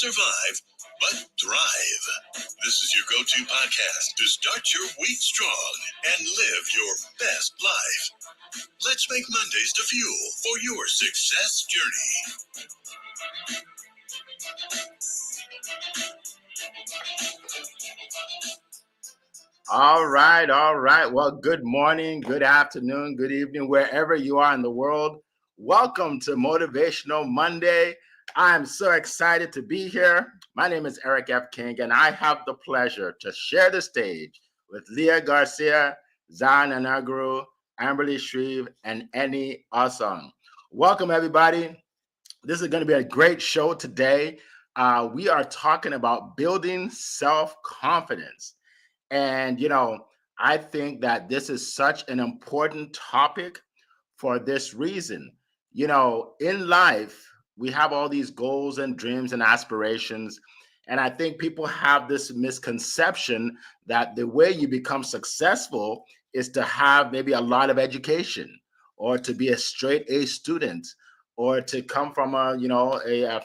survive, but thrive. This is your go-to podcast to start your week strong and live your best life. Let's make Mondays the fuel for your success journey. All right. Well, good morning, good afternoon, good evening, wherever you are in the world. Welcome to Motivational Monday. I'm so excited to be here. My name is Eric F. King, and I have the pleasure to share the stage with Leah Garcia, Zan Anagru, Amberly Shreve, and Annie Awesome. Welcome, everybody. This is going to be a great show today. We are talking about building self-confidence. And, I think that this is such an important topic for this reason. In life, we have all these goals and dreams and aspirations. And I think people have this misconception that the way you become successful is to have maybe a lot of education or to be a straight A student or to come from a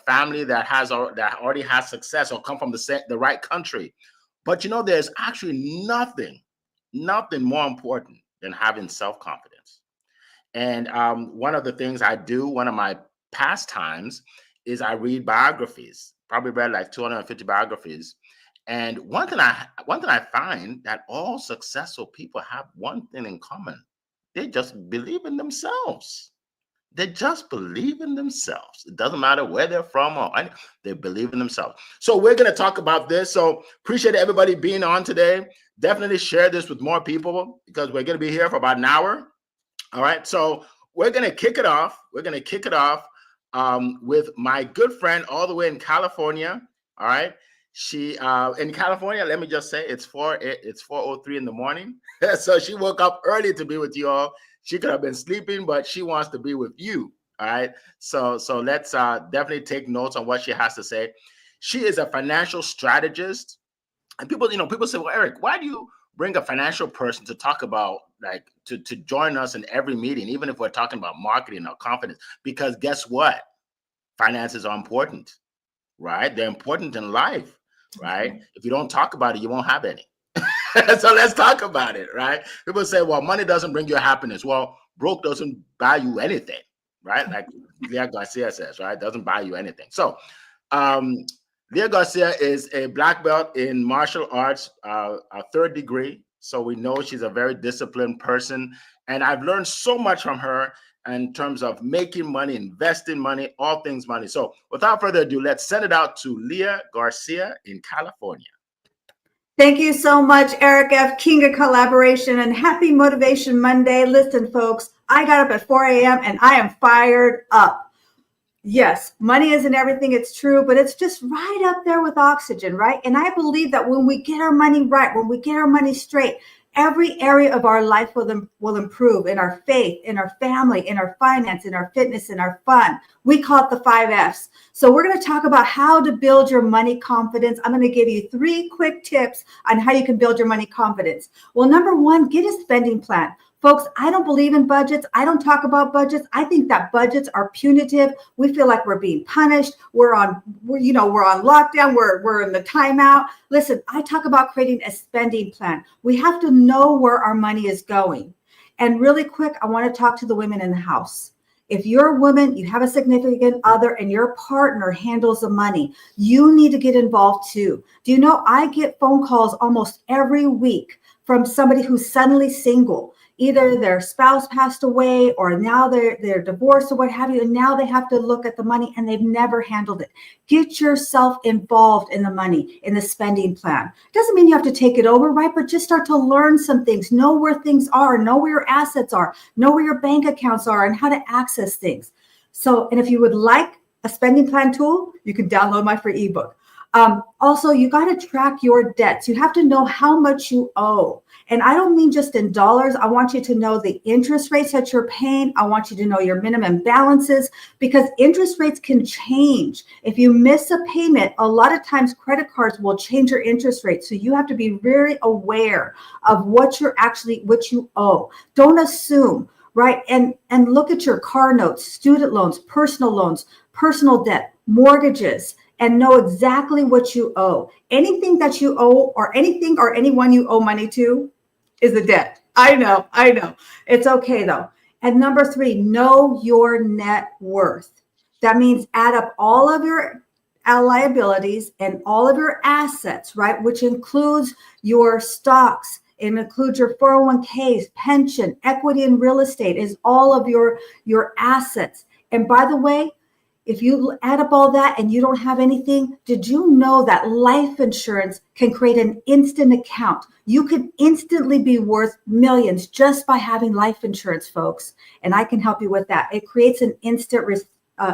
family that already has success or come from the right country. But there's actually nothing more important than having self-confidence. And one of the things I do, one of my pastimes, is I read biographies. Probably read like 250 biographies. And one thing I find that all successful people have one thing in common. They just believe in themselves. They just believe in themselves. It doesn't matter where they're from or anything. They believe in themselves. So we're going to talk about this. So appreciate everybody being on today. Definitely share this with more people because we're going to be here for about an hour. All right. So we're going to kick it off. With my good friend all the way in California. All right. She in California, let me just say it's 4:03 in the morning. So she woke up early to be with you all. She could have been sleeping, but she wants to be with you. All right. So let's definitely take notes on what she has to say. She is a financial strategist. And people say, well, Eric, why do you bring a financial person to talk about, like, to join us in every meeting, even if we're talking about marketing or confidence? Because guess what? Finances are important, right? They're important in life, right? Mm-hmm. If you don't talk about it, you won't have any. So let's talk about it, right? People say, well, money doesn't bring you happiness. Well, broke doesn't buy you anything, right? Like Leah Garcia says, right? Doesn't buy you anything. So Leah Garcia is a black belt in martial arts, a third degree. So we know she's a very disciplined person. And I've learned so much from her in terms of making money, investing money, all things money. So without further ado, let's send it out to Leah Garcia in California. Thank you so much, Eric F. King of Collaboration, and happy Motivation Monday. Listen, folks, I got up at 4 a.m. and I am fired up. Yes, money isn't everything, it's true, but it's just right up there with oxygen, right? And I believe that when we get our money right, when we get our money straight, every area of our life will improve, in our faith, in our family, in our finance, in our fitness, in our fun. We call it the 5 F's. So we're going to talk about how to build your money confidence. I'm going to give you 3 quick tips on how you can build your money confidence. Well, number 1, get a spending plan. Folks, I don't believe in budgets. I don't talk about budgets. I think that budgets are punitive. We feel like we're being punished. We're on lockdown. We're in the timeout. Listen, I talk about creating a spending plan. We have to know where our money is going. And really quick, I want to talk to the women in the house. If you're a woman, you have a significant other, and your partner handles the money, you need to get involved too. Do you know I get phone calls almost every week from somebody who's suddenly single? Either their spouse passed away or now they're divorced or what have you, and now they have to look at the money and they've never handled it. Get yourself involved in the money, in the spending plan. Doesn't mean you have to take it over, right? But just start to learn some things, know where things are, know where your assets are, know where your bank accounts are, and how to access things. So, and if you would like a spending plan tool, you can download my free ebook. Also, you got to track your debts. You have to know how much you owe. And I don't mean just in dollars. I want you to know the interest rates that you're paying. I want you to know your minimum balances, because interest rates can change. If you miss a payment, a lot of times credit cards will change your interest rate. So you have to be very aware of what you owe. Don't assume, right? And look at your car notes, student loans, personal debt, mortgages. and know exactly what you owe. Anything that you owe, or anything or anyone you owe money to, is a debt. I know. It's okay though. And number 3, know your net worth. That means add up all of your liabilities and all of your assets, right? Which includes your stocks, it includes your 401ks, pension, equity in real estate, is all of your assets. And by the way, if you add up all that and you don't have anything, did you know that life insurance can create an instant account? You can instantly be worth millions just by having life insurance, folks. And I can help you with that. It creates an instant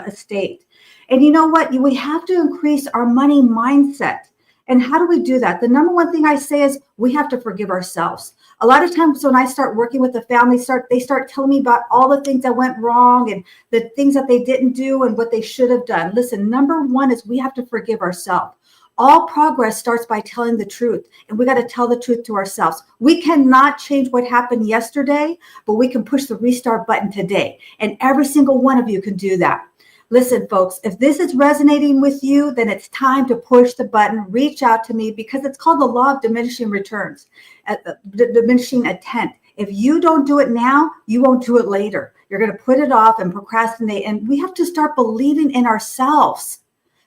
estate. And you know what? We have to increase our money mindset. And how do we do that? The number one thing I say is we have to forgive ourselves. A lot of times when I start working with the family, they start telling me about all the things that went wrong and the things that they didn't do and what they should have done. Listen, number one is we have to forgive ourselves. All progress starts by telling the truth, and we got to tell the truth to ourselves. We cannot change what happened yesterday, but we can push the restart button today. And every single one of you can do that. Listen, folks, if this is resonating with you, then it's time to push the button, reach out to me, because it's called the law of diminishing returns, diminishing intent. If you don't do it now, you won't do it later. You're going to put it off and procrastinate. And we have to start believing in ourselves.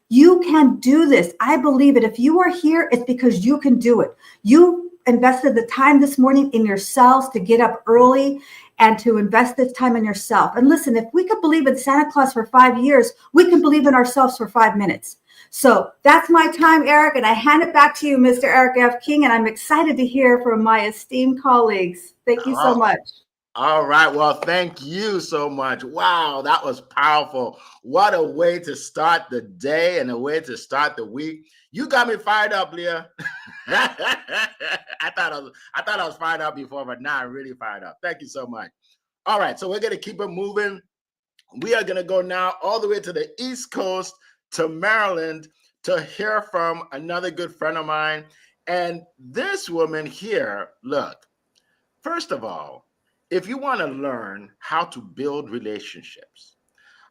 You can do this. I believe it. If you are here, it's because you can do it. You invested the time this morning in yourselves to get up early and to invest this time in yourself. And listen, if we could believe in Santa Claus for 5 years, we can believe in ourselves for 5 minutes. So that's my time, Eric, and I hand it back to you, Mr. Eric F. King, and I'm excited to hear from my esteemed colleagues. Thank you so much. All right. Well, thank you so much. Wow, that was powerful. What a way to start the day and a way to start the week. You got me fired up, Leah. I thought I was fired up before, but now I'm really fired up. Thank you so much. All right, so we're going to keep it moving. We are going to go now all the way to the East Coast, to Maryland, to hear from another good friend of mine. And this woman here, look, first of all, if you want to learn how to build relationships,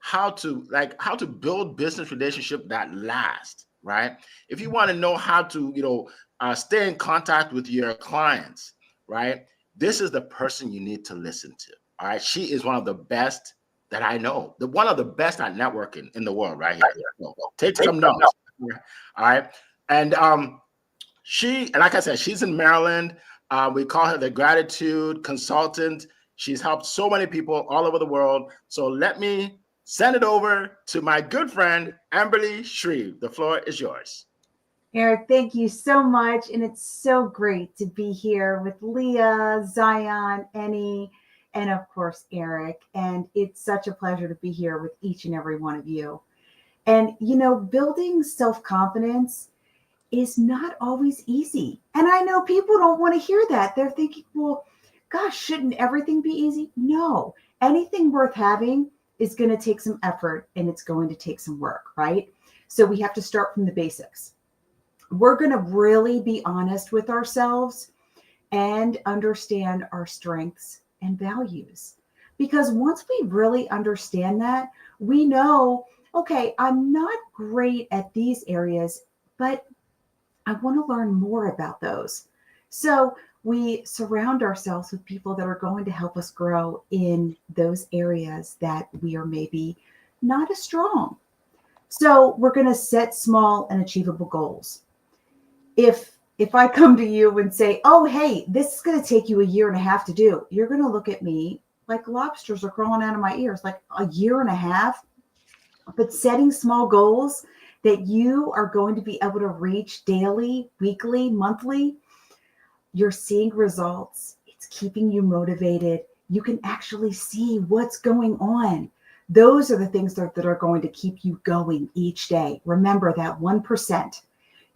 how to build business relationships that last, right? If you want to know how to, stay in contact with your clients, right? This is the person you need to listen to. All right. She is one of the best that I know, one of the best at networking in the world, right here. So take some notes. All right. And like I said, she's in Maryland. We call her the gratitude consultant. She's helped so many people all over the world. So let me send it over to my good friend, Amberly Shreve. The floor is yours. Eric, thank you so much. And it's so great to be here with Leah, Zion, Annie, and of course, Eric. And it's such a pleasure to be here with each and every one of you. And, building self-confidence is not always easy. And I know people don't want to hear that. They're thinking, well, gosh, shouldn't everything be easy? No, anything worth having is going to take some effort and it's going to take some work, right? So we have to start from the basics. We're going to really be honest with ourselves and understand our strengths and values. Because once we really understand that, we know, okay, I'm not great at these areas, but I want to learn more about those. So we surround ourselves with people that are going to help us grow in those areas that we are maybe not as strong. So we're going to set small and achievable goals. If I come to you and say, oh, hey, this is going to take you 1.5 years to do, you're going to look at me like lobsters are crawling out of my ears, like 1.5 years. But setting small goals that you are going to be able to reach daily, weekly, monthly, you're seeing results. It's keeping you motivated. You can actually see what's going on. Those are the things that are going to keep you going each day. Remember that 1%.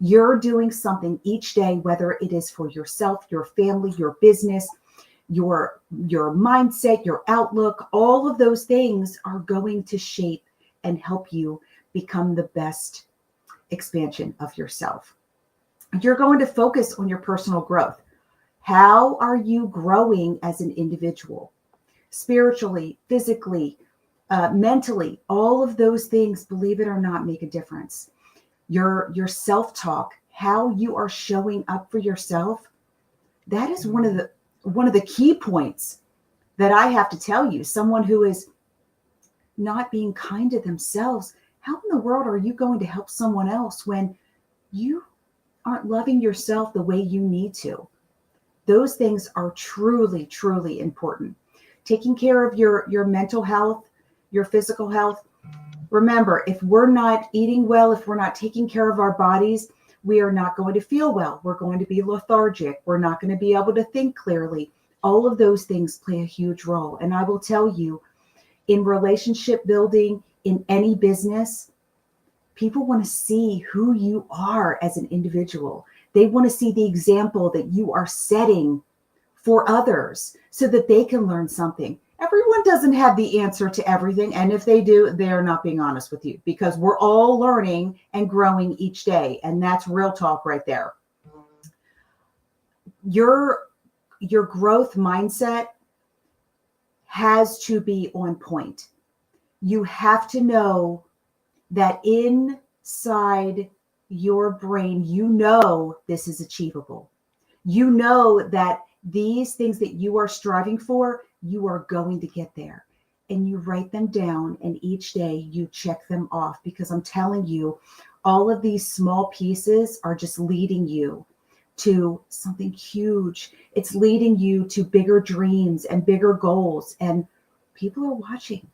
You're doing something each day, whether it is for yourself, your family, your business, your mindset, your outlook. All of those things are going to shape and help you become the best expansion of yourself. You're going to focus on your personal growth. How are you growing as an individual? Spiritually, physically, mentally, all of those things, believe it or not, make a difference. your self-talk, how you are showing up for yourself, that is one of the key points that I have to tell you. Someone who is not being kind to themselves, how in the world are you going to help someone else when you aren't loving yourself the way you need to? Those things are truly, truly important. Taking care of your mental health, your physical health. Remember, if we're not eating well, if we're not taking care of our bodies, we are not going to feel well. We're going to be lethargic. We're not going to be able to think clearly. All of those things play a huge role. And I will tell you, in relationship building, in any business, people want to see who you are as an individual. They want to see the example that you are setting for others so that they can learn something. Everyone doesn't have the answer to everything. And if they do, they're not being honest with you, because we're all learning and growing each day. And that's real talk right there. Your growth mindset has to be on point. You have to know that inside your brain, you know this is achievable. You know that these things that you are striving for, you are going to get there. And you write them down, and each day you check them off, because I'm telling you, all of these small pieces are just leading you to something huge. It's leading you to bigger dreams and bigger goals. And people are watching.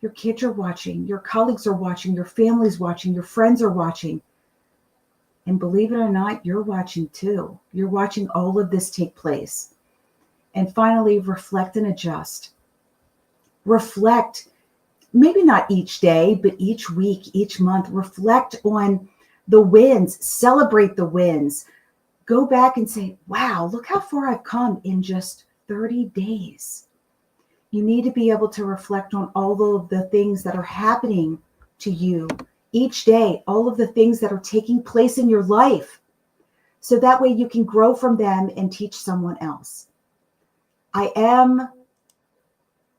Your kids are watching. Your colleagues are watching. Your family's watching. Your friends are watching. And believe it or not, you're watching too. You're watching all of this take place. And finally, reflect and adjust. Reflect, maybe not each day, but each week, each month. Reflect on the wins. Celebrate the wins. Go back and say, wow, look how far I've come in just 30 days. You need to be able to reflect on all of the things that are happening to you each day, all of the things that are taking place in your life, so that way you can grow from them and teach someone else. I am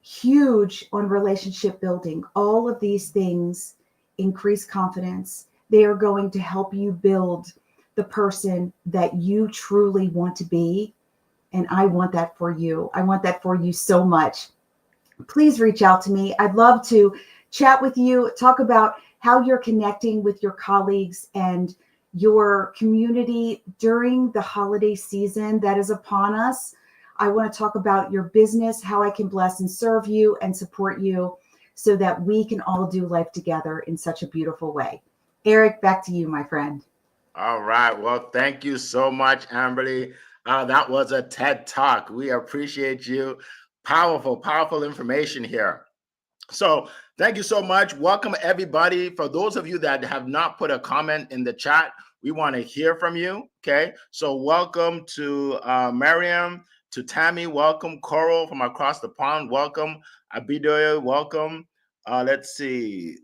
huge on relationship building. All of these things increase confidence. They are going to help you build the person that you truly want to be. And I want that for you. I want that for you so much. Please reach out to me. I'd love to chat with you, talk about how you're connecting with your colleagues and your community during the holiday season that is upon us. I want to talk about your business, how I can bless and serve you and support you so that we can all do life together in such a beautiful way. Eric, back to you, my friend. All right. Well, thank you so much, Amberly. That was a TED Talk. We appreciate you. Powerful, powerful information here. So thank you so much. Welcome, everybody. For those of you that have not put a comment in the chat, we want to hear from you. Okay. So welcome to Miriam, to Tammy. Welcome, Coral from across the pond. Welcome, Abidoye. Welcome. Let's see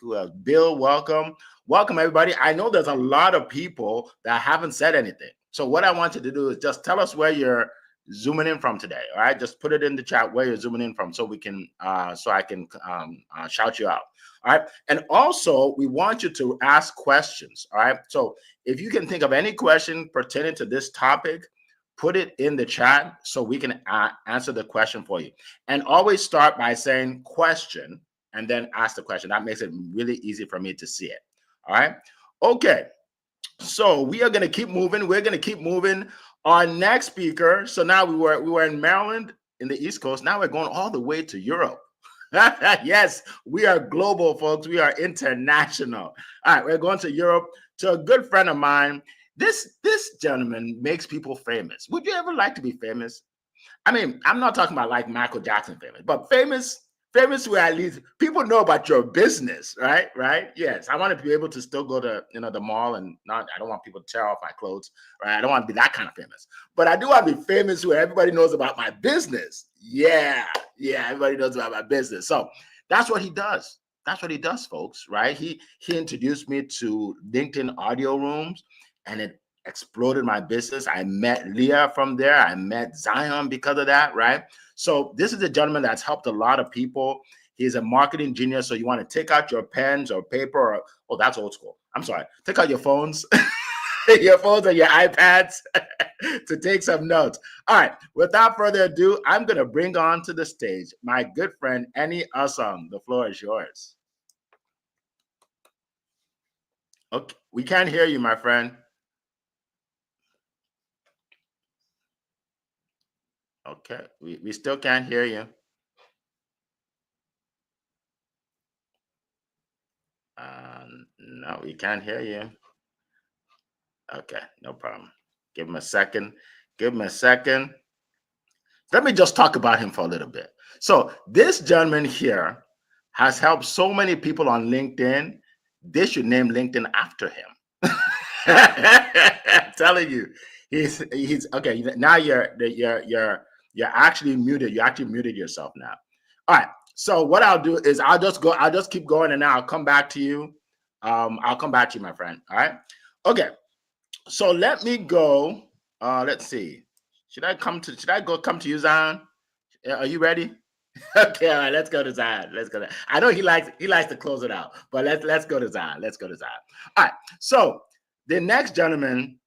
who else. Bill, welcome. Welcome, everybody. I know there's a lot of people that haven't said anything. So what I want you to do is just tell us where you're zooming in from today. All right, just put it in the chat where you're zooming in from, so we can so I can shout you out. All right, and also we want you to ask questions. All right, so if you can think of any question pertaining to this topic, put it in the chat so we can answer the question for you. And always start by saying question and then ask the question. That makes it really easy for me to see it. All right, okay. So we are going to keep moving. We're going to keep moving. Our next speaker. So now we were in Maryland in the East Coast. Now we're going all the way to Europe. Yes, we are global, folks. We are international. All right, we're going to Europe to a good friend of mine. This gentleman makes people famous. Would you ever like to be famous? I mean, I'm not talking about like Michael Jackson famous, but famous where at least people know about your business, right? Right? Yes. I want to be able to still go to the mall and I don't want people to tear off my clothes, right? I don't want to be that kind of famous. But I do want to be famous where everybody knows about my business. Yeah, everybody knows about my business. So that's what he does. That's what he does, folks, right? He introduced me to LinkedIn audio rooms, and it exploded my business. I met Leah from there. I met Zion because of that, right? So this is a gentleman that's helped a lot of people. He's a marketing genius. So you want to take out your pens or paper or, oh, that's old school. I'm sorry, take out your phones, your phones and your iPads to take some notes. All right, without further ado, I'm going to bring on to the stage my good friend, Annie Awesome. The floor is yours. Okay, we can't hear you, my friend. Okay, we still can't hear you. No, we can't hear you. Okay, no problem. Give him a second. Give him a second. Let me just talk about him for a little bit. So this gentleman here has helped so many people on LinkedIn. They should name LinkedIn after him. I'm telling you, he's okay. Now you're actually muted. You actually muted yourself now. All right. So what I'll do is I'll just keep going, and then I'll come back to you. I'll come back to you, my friend. All right. Okay. So let me go. Let's see. Should I come to you, Zion? Are you ready? Okay, all right, let's go to Zion. Let's go to. I know he likes to close it out, but let's go to Zion. Let's go to Zion. All right. So the next gentleman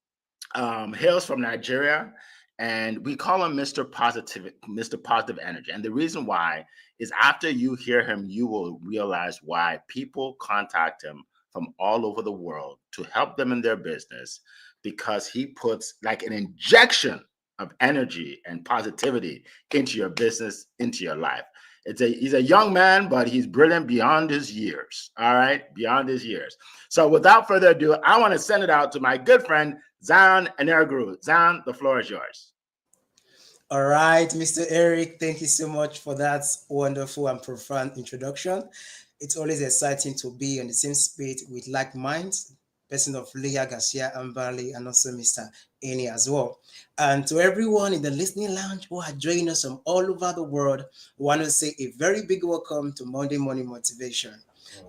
hails from Nigeria, and we call him Mr. Positive Energy. And the reason why is after you hear him, you will realize why people contact him from all over the world to help them in their business, because he puts like an injection of energy and positivity into your business, into your life. He's a young man, but he's brilliant beyond his years. All right, beyond his years. So without further ado, I want to send it out to my good friend Zion Energuru. Zion, the floor is yours. All right, Mr. Eric, thank you so much for that wonderful and profound introduction. It's always exciting to be on the same space with like minds, person of Leah Garcia Ambali, and also Mr. Eni as well. And to everyone in the listening lounge who are joining us from all over the world, we want to say a very big welcome to Monday Morning Motivation.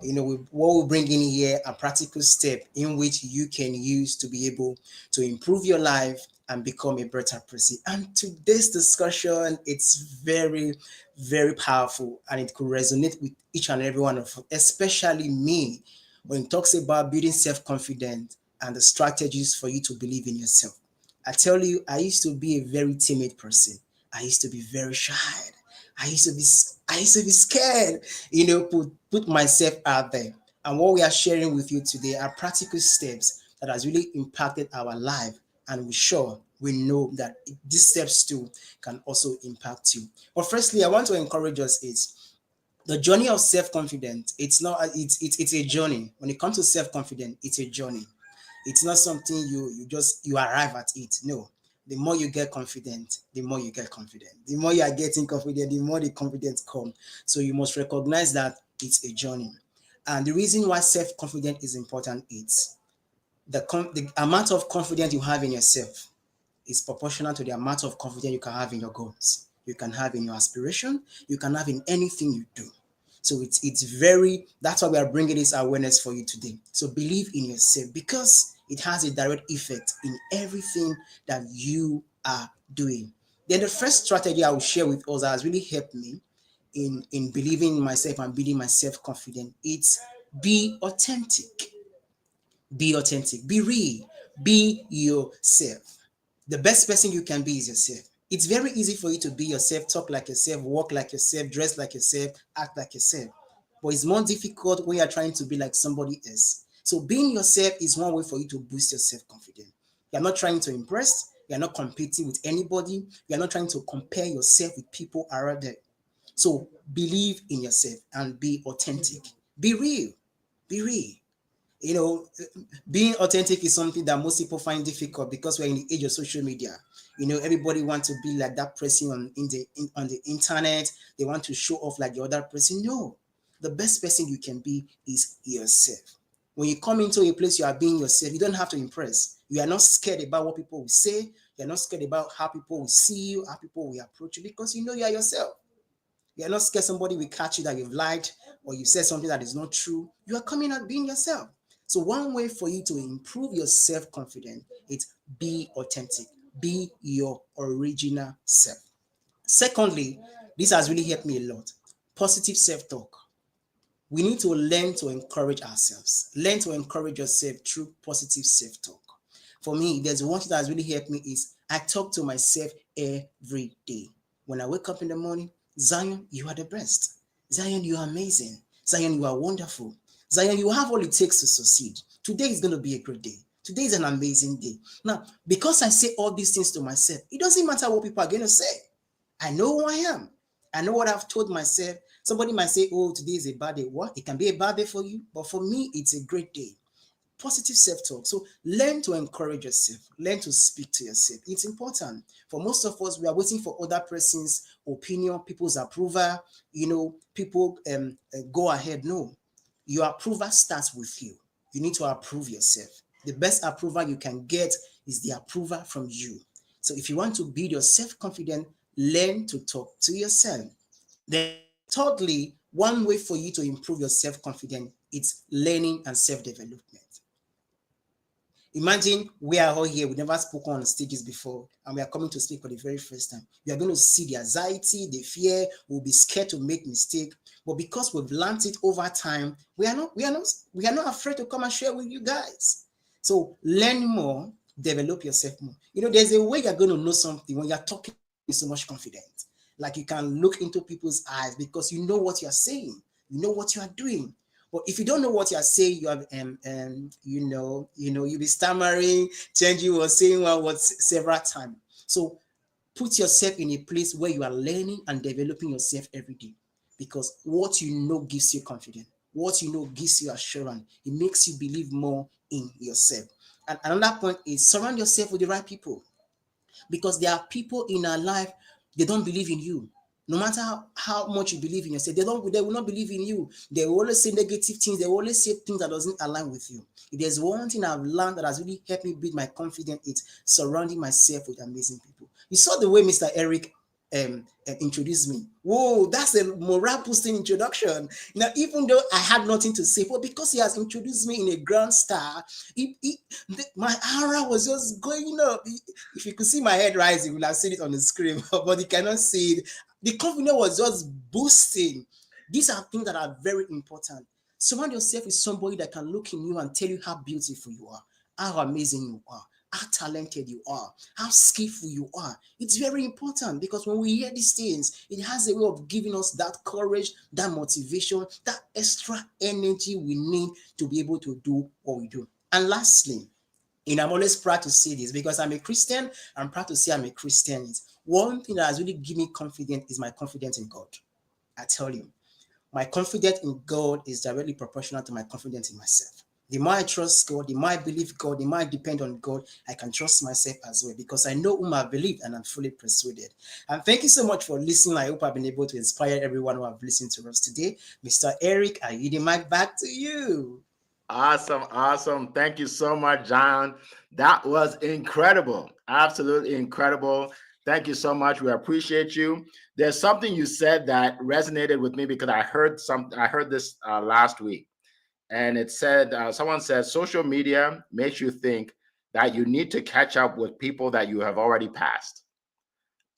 What we bring in here, a practical step in which you can use to be able to improve your life and become a better person. And today's discussion, it's very, very powerful, and it could resonate with each and every one of us, especially me, when it talks about building self-confidence and the strategies for you to believe in yourself. I tell you, I used to be a very timid person. I used to be very shy. I used to be scared, put myself out there. And what we are sharing with you today are practical steps that has really impacted our life, and we know that these steps too can also impact you. But firstly, I want to encourage us is the journey of self-confidence. It's a journey. When it comes to self-confidence, it's a journey. It's not something you arrive at it. No. The more you get confident, the more you get confident. The more you are getting confident, the more the confidence comes. So you must recognize that it's a journey. And the reason why self-confidence is important is the amount of confidence you have in yourself is proportional to the amount of confidence you can have in your goals. You can have in your aspiration. You can have in anything you do. So that's why we are bringing this awareness for you today. So believe in yourself, because it has a direct effect in everything that you are doing. Then the first strategy I will share with us that has really helped me in believing in myself and building my self-confidence, it's be authentic. Be authentic. Be real. Be yourself. The best person you can be is yourself. It's very easy for you to be yourself, talk like yourself, walk like yourself, dress like yourself, act like yourself. But it's more difficult when you're trying to be like somebody else. So being yourself is one way for you to boost your self-confidence. You're not trying to impress. You're not competing with anybody. You're not trying to compare yourself with people around there. So believe in yourself and be authentic. Be real. Be real. Being authentic is something that most people find difficult because we're in the age of social media. Everybody wants to be like that person on the internet. They want to show off like the other person. No, the best person you can be is yourself. When you come into a place, you are being yourself. You don't have to impress. You are not scared about what people will say. You're not scared about how people will see you, how people will approach you, because you are yourself. You're not scared somebody will catch you that you've lied or you said something that is not true. You are coming out being yourself. So one way for you to improve your self-confidence is be authentic. Be your original self. Secondly, this has really helped me a lot. Positive self-talk. we need to learn to encourage ourselves. Learn to encourage yourself through positive self-talk. For me, there's one thing that has really helped me is I talk to myself every day. When I wake up in the morning, Zion, you are the best. Zion, you are amazing. Zion, you are wonderful. Zion, you have all it takes to succeed. Today is going to be a great day. Today is an amazing day. Now, because I say all these things to myself, it doesn't matter what people are going to say. I know who I am. I know what I've told myself. Somebody might say, oh, today is a bad day. What? It can be a bad day for you, but for me, it's a great day. Positive self-talk. So learn to encourage yourself. Learn to speak to yourself. It's important. For most of us, we are waiting for other person's opinion, people's approval. People go ahead. No, your approval starts with you. You need to approve yourself. The best approval you can get is the approval from you. So if you want to build your self-confidence, learn to talk to yourself. Then thirdly, one way for you to improve your self-confidence is learning and self-development. Imagine we are all here, we never spoken on stages before, and we are coming to speak for the very first time. We are going to see the anxiety, the fear, we'll be scared to make mistake. But because we've learned it over time, we are not afraid to come and share with you guys. So learn more, develop yourself more. There's a way you're going to know something when you're talking with so much confidence. Like you can look into people's eyes because you know what you're saying, you know what you are doing. But if you don't know what you're saying, you have you'll be stammering, changing or saying one word several times. So put yourself in a place where you are learning and developing yourself every day, because what you know gives you confidence. What you know gives you assurance. It makes you believe more in yourself. And another point is surround yourself with the right people, because there are people in our life, they don't believe in you. No matter how much you believe in yourself, they will not believe in you. They will always say negative things. They will always say things that doesn't align with you. If there's one thing I've learned that has really helped me build my confidence, it's surrounding myself with amazing people. You saw the way Mr. Eric introduced me. Whoa, that's a morale boosting introduction. Now, even though I had nothing to say, but because he has introduced me in a grand style, my aura was just going up. If you could see my head rising, we'll have seen it on the screen, but you cannot see it. The confidence was just boosting. These are things that are very important. Surround yourself with somebody that can look in you and tell you how beautiful you are, how amazing you are, how talented you are, how skillful you are. It's very important, because when we hear these things, it has a way of giving us that courage, that motivation, that extra energy we need to be able to do what we do. And lastly, I'm always proud to say this because I'm a Christian. I'm proud to say I'm a Christian. One thing that has really given me confidence is my confidence in God. I tell you, my confidence in God is directly proportional to my confidence in myself. The more I trust God, the more I believe God, the more I depend on God, I can trust myself as well, because I know whom I believe and I'm fully persuaded. And thank you so much for listening. I hope I've been able to inspire everyone who have listened to us today. Mr. Eric, I yield the mic back to you. Awesome. Thank you so much, John. That was incredible. Absolutely incredible. Thank you so much. We appreciate you. There's something you said that resonated with me, because I heard this last week. And it said, someone said, social media makes you think that you need to catch up with people that you have already passed.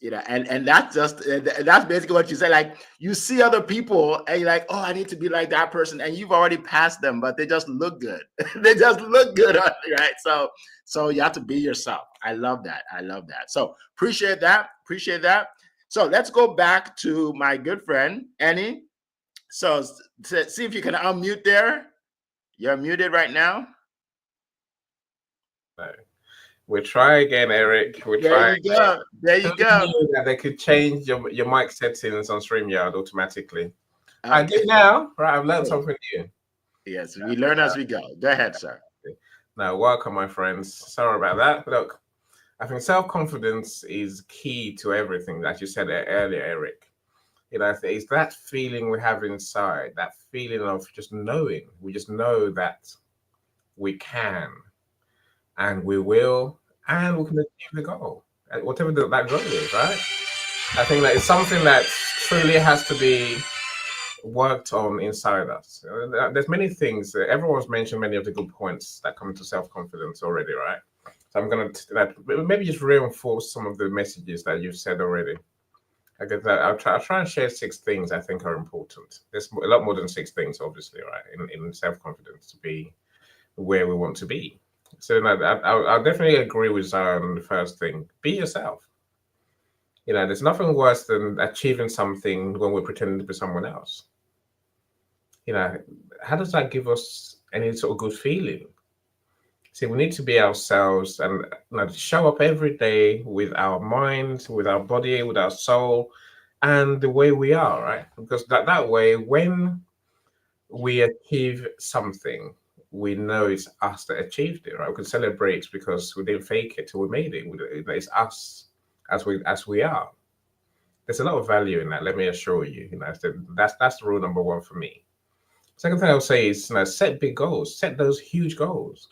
And that's basically what you say. Like, you see other people and you're like, oh, I need to be like that person, and you've already passed them, but they just look good. They just look good, right? So you have to be yourself. I love that. So appreciate that. So let's go back to my good friend Annie. So see if you can unmute there. You're muted right now. No. We'll try again, Eric. There you go. That they could change your mic settings on StreamYard automatically. Okay. I do now. Right, I've learned something new. Yes, we learn as we go. Go ahead, sir. Now, welcome, my friends. Sorry about that. Look, I think self-confidence is key to everything, as you said earlier, Eric. It's that feeling we have inside, that feeling of just knowing. We just know that we can, and we will, and we can achieve the goal, whatever that goal is, right? I think that it's something that truly has to be worked on inside us. There's many things. Everyone's mentioned many of the good points that come to self-confidence already, right? So I'm going to maybe just reinforce some of the messages that you've said already. I'll try and share 6 things I think are important. There's a lot more than 6 things, obviously, right? In self-confidence to be where we want to be. So no, I'll definitely agree with Zion on the first thing. Be yourself. There's nothing worse than achieving something when we're pretending to be someone else. You know, how does that give us any sort of good feeling? See, we need to be ourselves and show up every day with our mind, with our body, with our soul, and the way we are, right? Because that way, when we achieve something, we know it's us that achieved it, right? We can celebrate because we didn't fake it till we made it. It's us as we are. There's a lot of value in that. Let me assure you. That's the rule number one for me. Second thing I would say is set big goals. Set those huge goals.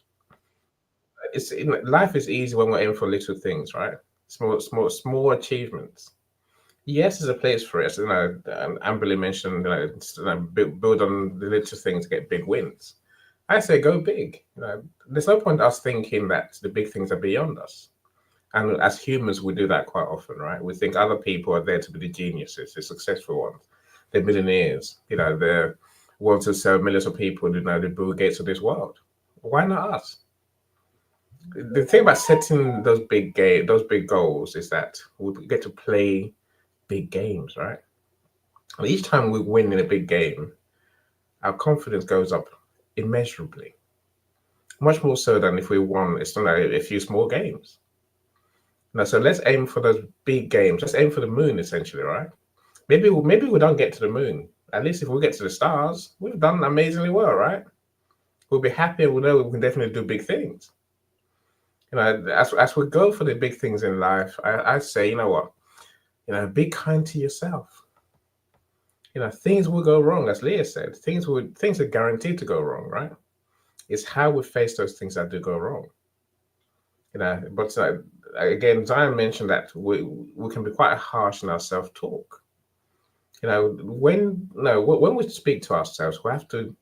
Life is easy when we're aiming for little things, right? Small achievements. Yes, there's a place for it. Amberly mentioned, build on the little things to get big wins. I say go big. There's no point us thinking that the big things are beyond us. And as humans, we do that quite often, right? We think other people are there to be the geniuses, the successful ones, the millionaires, the ones who serve millions of people, the Bill Gates of this world. Why not us? The thing about setting those big goals is that we get to play big games, right? And each time we win in a big game, our confidence goes up immeasurably, much more so than if we won a few small games. So let's aim for those big games. Let's aim for the moon, essentially, right? Maybe we don't get to the moon. At least if we get to the stars, we've done amazingly well, right? We'll be happy and we'll know we can definitely do big things. As we go for the big things in life, I say, you know what? Be kind to yourself. Things will go wrong, as Leah said. Things are guaranteed to go wrong, right? It's how we face those things that do go wrong. But again, Zion mentioned that we can be quite harsh in our self-talk. When we speak to ourselves, we have to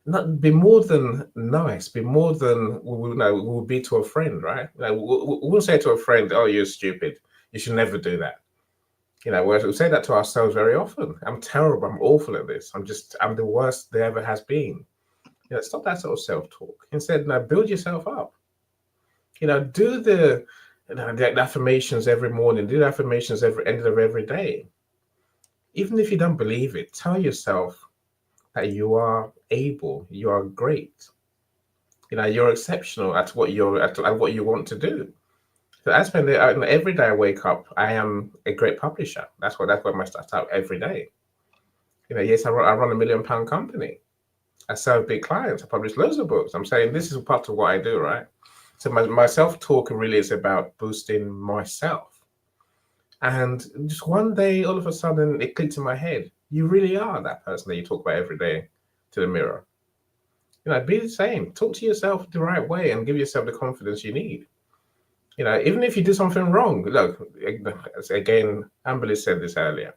not be more than nice, be more than we'll be to a friend, right? We won't say to a friend, "Oh, you're stupid. You should never do that." Whereas we say that to ourselves very often. I'm terrible. I'm awful at this. I'm the worst there ever has been. Stop that sort of self-talk. Instead, now build yourself up. Do the affirmations every morning. Do the affirmations every end of every day. Even if you don't believe it, tell yourself that you are able, you are great. You're exceptional at what what you want to do. So I spend every day I wake up, I am a great publisher. That's what I start out every day. Yes, I run £1 million company. I serve big clients. I publish loads of books. I'm saying this is part of what I do, right? So my self-talk really is about boosting myself. And just one day, all of a sudden, it clicked in my head. You really are that person that you talk about every day to the mirror. Be the same. Talk to yourself the right way and give yourself the confidence you need. Even if you do something wrong, look, again, Amberly said this earlier.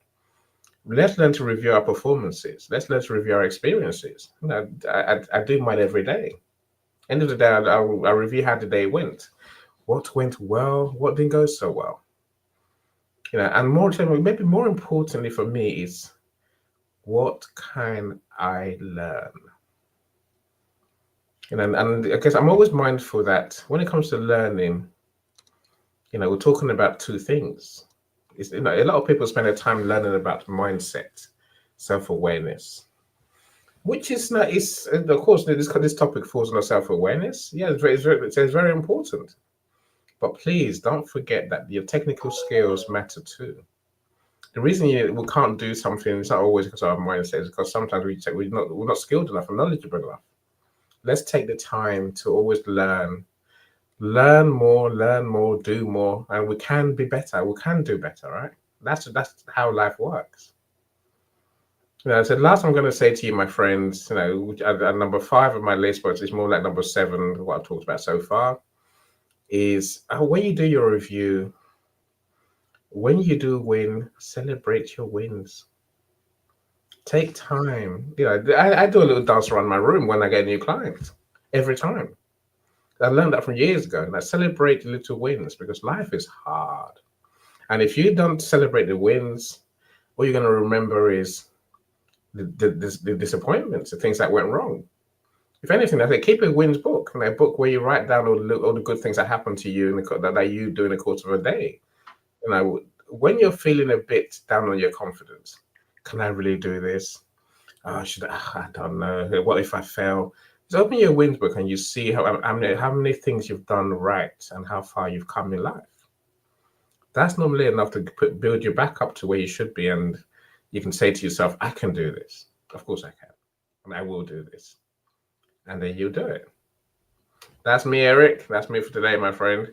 Let's learn to review our performances. Let's learn to review our experiences. I do mine every day. End of the day, I'll review how the day went. What went well? What didn't go so well? And maybe more importantly for me is what can I learn? And I guess I'm always mindful that when it comes to learning, we're talking about two things. A lot of people spend their time learning about mindset, self-awareness, which is not. Is of course this topic falls on self-awareness. Yeah, it's very important. But please don't forget that your technical skills matter too. The reason we can't do something is not always because of our mindset, is because sometimes we're not skilled enough and knowledgeable enough. Let's take the time to always learn more, do more, and we can be better. We can do better, right? That's how life works. So the last I'm going to say to you, my friends, at number 5 of my list, but it's more like number 7, what I've talked about so far, is when you do your review, when you do win, celebrate your wins. Take time. I do a little dance around my room when I get a new client every time. I learned that from years ago. And I celebrate little wins because life is hard. And if you don't celebrate the wins, all you're going to remember is the disappointments, the things that went wrong. If anything, I say keep a wins book, a book where you write down all the good things that happen to you that you do in the course of a day. When you're feeling a bit down on your confidence, can I really do this? Oh, I don't know. What if I fail? Just open your wins book and you see how many things you've done right and how far you've come in life. That's normally enough to build you back up to where you should be, and you can say to yourself, I can do this. Of course I can. And I will do this. And then you do it. That's me, Eric. That's me for today, my friend.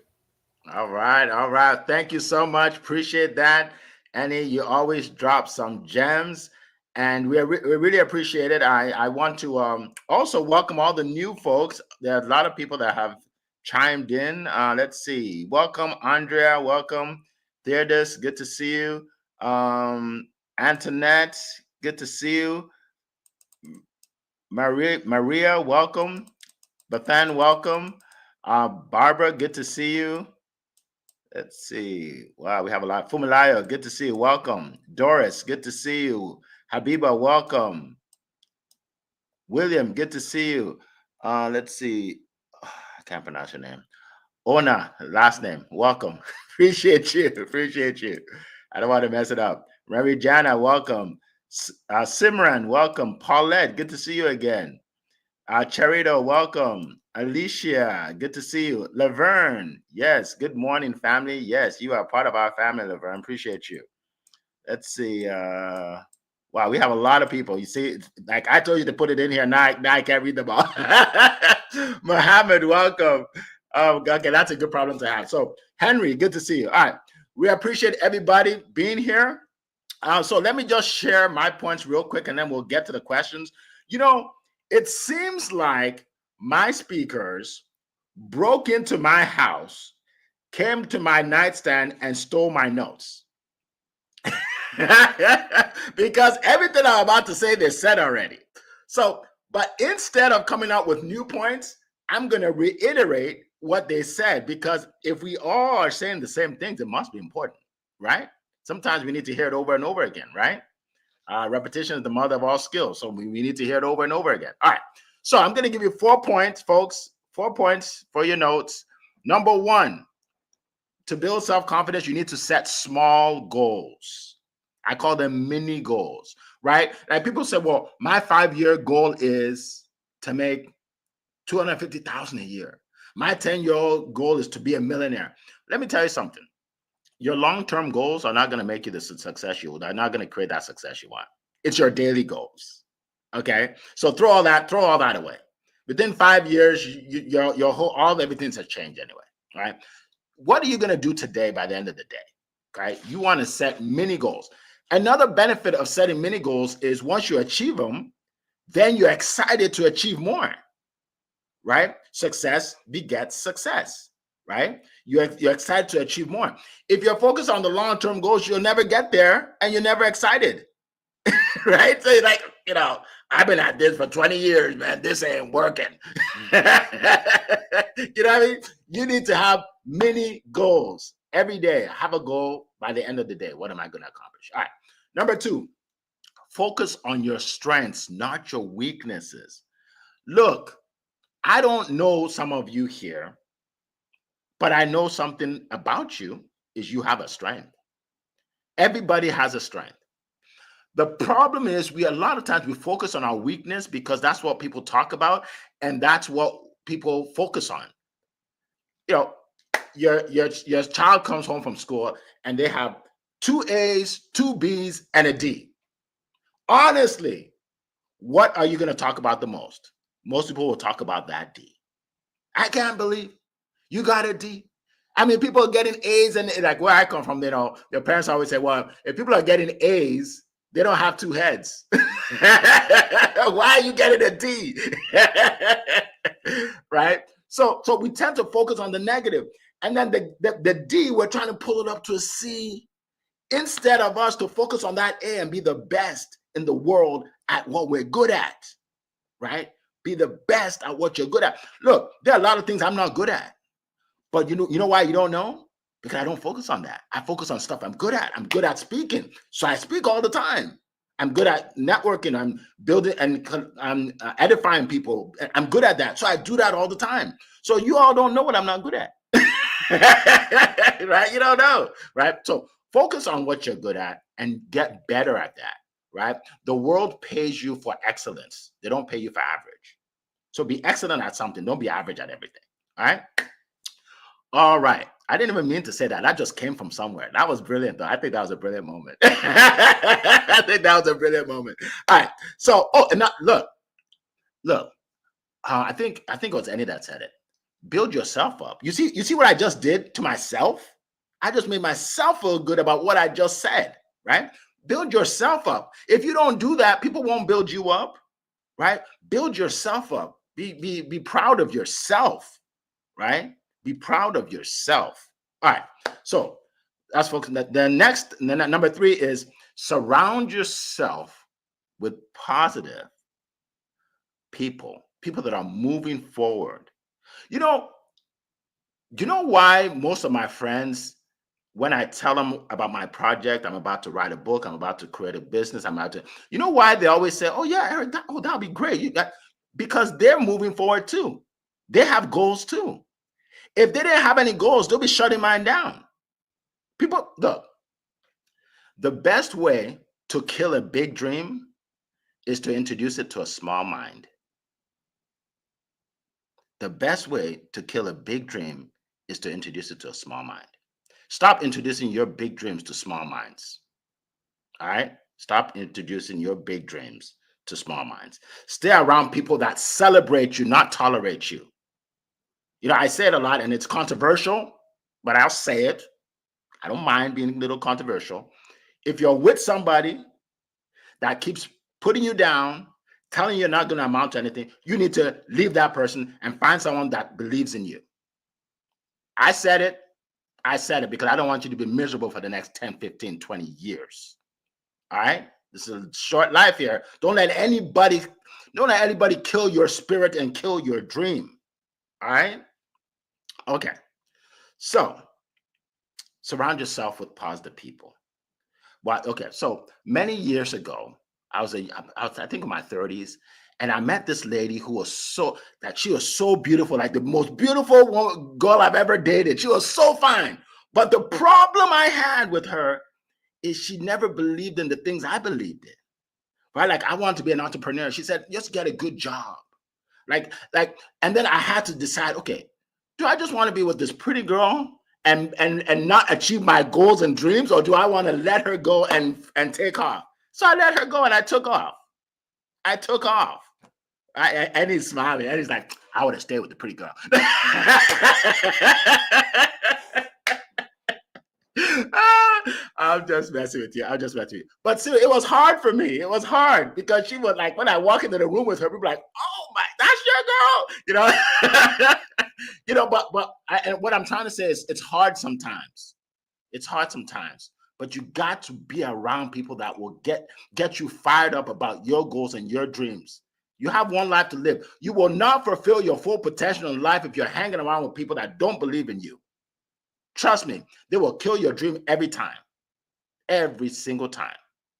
All right. All right. Thank you so much. Appreciate that. Annie, you always drop some gems, and we really appreciate it. I want to also welcome all the new folks. There are a lot of people that have chimed in. Let's see. Welcome, Andrea. Welcome, Theodis. Good to see you. Antoinette. Good to see you. Maria. Welcome. Bethan. Welcome. Barbara. Good to see you. Let's see. Wow, we have a lot. Fumilayo, good to see you. Welcome. Doris, good to see you. Habiba, welcome. William, good to see you. Let's see. I can't pronounce your name. Ona, last name. Welcome. Appreciate you. Appreciate you. I don't want to mess it up. Mary Jana, welcome. Simran, welcome. Paulette, good to see you again. Charito, welcome. Alicia, good to see you. Laverne, yes, good morning, family. Yes, you are part of our family, Laverne. Appreciate you. Let's see. Wow, we have a lot of people. You see, like I told you to put it in here. Now I can't read them all. Mohammed, welcome. Okay, that's a good problem to have. So, Henry, good to see you. All right, we appreciate everybody being here. So let me just share my points real quick, and then we'll get to the questions. It seems like my speakers broke into my house, came to my nightstand, and stole my notes. Because everything I'm about to say, they said already. So, but instead of coming out with new points, I'm going to reiterate what they said, because if we all are saying the same things, it must be important, right? Sometimes we need to hear it over and over again, right? Repetition is the mother of all skills. So we need to hear it over and over again. All right. So I'm going to give you 4 points, folks. 4 points for your notes. Number 1, to build self-confidence, you need to set small goals. I call them mini goals, right? Like people say, well, my 5-year goal is to make $250,000 a year. My 10-year goal is to be a millionaire. Let me tell you something. Your long-term goals are not going to make you the success you want. They're not going to create that success you want. It's your daily goals. Okay, so throw all that away. Within 5 years, your whole everything's a change anyway. Right? What are you going to do today by the end of the day? Okay, you want to set mini goals. Another benefit of setting mini goals is once you achieve them, then you're excited to achieve more. Right? Success begets success. Right? You're excited to achieve more. If you're focused on the long-term goals, you'll never get there, and you're never excited. Right? So you're like, I've been at this for 20 years, man. This ain't working. You know what I mean? You need to have mini goals every day. Have a goal by the end of the day. What am I going to accomplish? All right. Number 2, focus on your strengths, not your weaknesses. Look, I don't know some of you here, but I know something about you is you have a strength. Everybody has a strength. The problem is a lot of times we focus on our weakness because that's what people talk about and that's what people focus on. Your child comes home from school and they have 2 A's, 2 B's, and a D. Honestly, what are you going to talk about the most? Most people will talk about that D. I can't believe you got a D. I mean, people are getting A's, and like where I come from, their parents always say, well, if people are getting A's, they don't have 2 heads. Why are you getting a D? Right? So we tend to focus on the negative. And then the D, we're trying to pull it up to a C instead of us to focus on that A and be the best in the world at what we're good at. Right? Be the best at what you're good at. Look, there are a lot of things I'm not good at. But you know why you don't know? because I don't focus on that. I focus on stuff I'm good at. I'm good at speaking, so I speak all the time. I'm good at networking. I'm building and I'm edifying people. I'm good at that, so I do that all the time. So you all don't know what I'm not good at, right? You don't know, right? So focus on what you're good at and get better at that, right? The world pays you for excellence. They don't pay you for average. So be excellent at something. Don't be average at everything. All right. All right. I didn't even mean to say that. That just came from somewhere. That was brilliant, though. I think that was a brilliant moment. I think that was a brilliant moment. All right. So, and now, look. I think it was Annie that said it. Build yourself up. You see what I just did to myself? I just made myself feel good about what I just said, right? Build yourself up. If you don't do that, people won't build you up, right? Build yourself up. Be proud of yourself, right? Be proud of yourself. All right. So that's folks. The next, number 3 is surround yourself with positive people that are moving forward. You know why most of my friends, when I tell them about my project, I'm about to write a book, I'm about to create a business, I'm about to, you know why they always say, oh yeah, Eric, that'll be great. Because they're moving forward too. They have goals too. If they didn't have any goals, they'll be shutting mine down. People, look, the best way to kill a big dream is to introduce it to a small mind. The best way to kill a big dream is to introduce it to a small mind. Stop introducing your big dreams to small minds. All right? Stop introducing your big dreams to small minds. Stay around people that celebrate you, not tolerate you. You know, I say it a lot and it's controversial, but I'll say it. I don't mind being a little controversial. If you're with somebody that keeps putting you down, telling you you're not going to amount to anything, you need to leave that person and find someone that believes in you. I said it because I don't want you to be miserable for the next 10, 15, 20 years. All right? This is a short life here. Don't let anybody kill your spirit and kill your dream. All right? Okay. So, surround yourself with positive people. Well, okay. So, many years ago, I was I think in my 30s, and I met this lady who was she was so beautiful, like the most beautiful girl I've ever dated. She was so fine. But the problem I had with her is she never believed in the things I believed in. Right? Like I wanted to be an entrepreneur. She said, just get a good job. Like, and then I had to decide, okay, do I just want to be with this pretty girl and not achieve my goals and dreams, or do I want to let her go and take off? So I let her go and I took off. And he's smiling and he's like, I would have stayed with the pretty girl. I'm just messing with you. But still, it was hard for me. It was hard because she was like, when I walk into the room with her, people were like, oh my, that's your girl. And what I'm trying to say is it's hard sometimes. But you got to be around people that will get you fired up about your goals and your dreams. You have one life to live. You will not fulfill your full potential in life if you're hanging around with people that don't believe in you. Trust me, they will kill your dream every time. Every single time.